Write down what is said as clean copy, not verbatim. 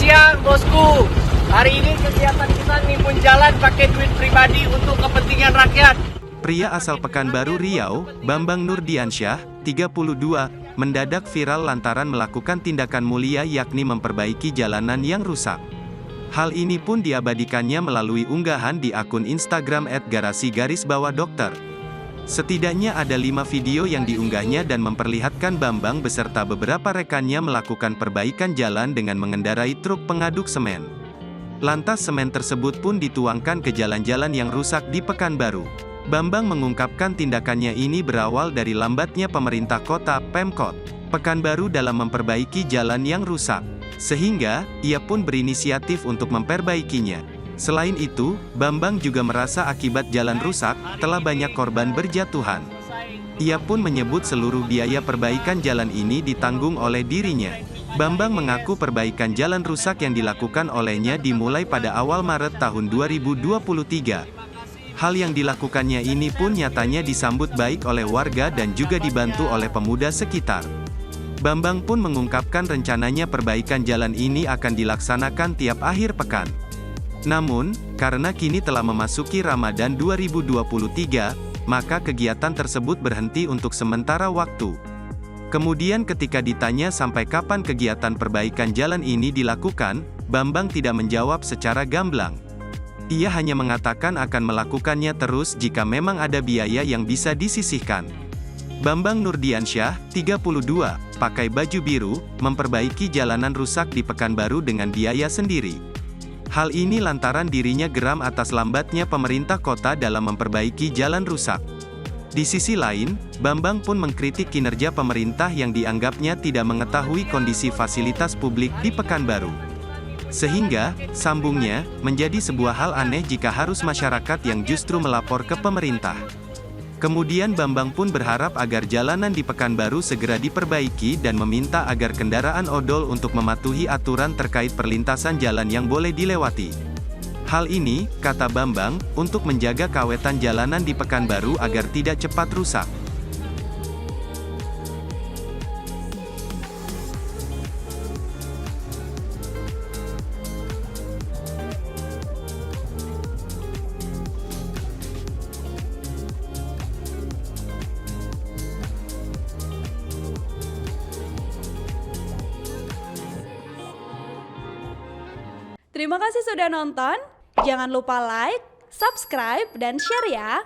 siang, bosku. Hari ini kegiatan kita nimbun jalan pakai duit pribadi untuk kepentingan rakyat. Pria asal Pekanbaru Riau, Bambang Nurdiansyah, 32, mendadak viral lantaran melakukan tindakan mulia yakni memperbaiki jalanan yang rusak. Hal ini pun diabadikannya melalui unggahan di akun Instagram @garasi_dokter. Setidaknya ada 5 video yang diunggahnya dan memperlihatkan Bambang beserta beberapa rekannya melakukan perbaikan jalan dengan mengendarai truk pengaduk semen. Lantas semen tersebut pun dituangkan ke jalan-jalan yang rusak di Pekanbaru. Bambang mengungkapkan tindakannya ini berawal dari lambatnya pemerintah kota, Pemkot, Pekanbaru dalam memperbaiki jalan yang rusak. Sehingga, ia pun berinisiatif untuk memperbaikinya. Selain itu, Bambang juga merasa akibat jalan rusak, telah banyak korban berjatuhan. Ia pun menyebut seluruh biaya perbaikan jalan ini ditanggung oleh dirinya. Bambang mengaku perbaikan jalan rusak yang dilakukan olehnya dimulai pada awal Maret tahun 2023. Hal yang dilakukannya ini pun nyatanya disambut baik oleh warga dan juga dibantu oleh pemuda sekitar. Bambang pun mengungkapkan rencananya perbaikan jalan ini akan dilaksanakan tiap akhir pekan. Namun, karena kini telah memasuki Ramadan 2023, maka kegiatan tersebut berhenti untuk sementara waktu. Kemudian ketika ditanya sampai kapan kegiatan perbaikan jalan ini dilakukan, Bambang tidak menjawab secara gamblang. Ia hanya mengatakan akan melakukannya terus jika memang ada biaya yang bisa disisihkan. Bambang Nurdiansyah, 32, pakai baju biru, memperbaiki jalanan rusak di Pekanbaru dengan biaya sendiri. Hal ini lantaran dirinya geram atas lambatnya pemerintah kota dalam memperbaiki jalan rusak. Di sisi lain, Bambang pun mengkritik kinerja pemerintah yang dianggapnya tidak mengetahui kondisi fasilitas publik di Pekanbaru. Sehingga, sambungnya, menjadi sebuah hal aneh jika harus masyarakat yang justru melapor ke pemerintah. Kemudian Bambang pun berharap agar jalanan di Pekanbaru segera diperbaiki dan meminta agar kendaraan odol untuk mematuhi aturan terkait perlintasan jalan yang boleh dilewati. Hal ini, kata Bambang, untuk menjaga kawetan jalanan di Pekanbaru agar tidak cepat rusak. Terima kasih sudah nonton. Jangan lupa like, subscribe, dan share ya.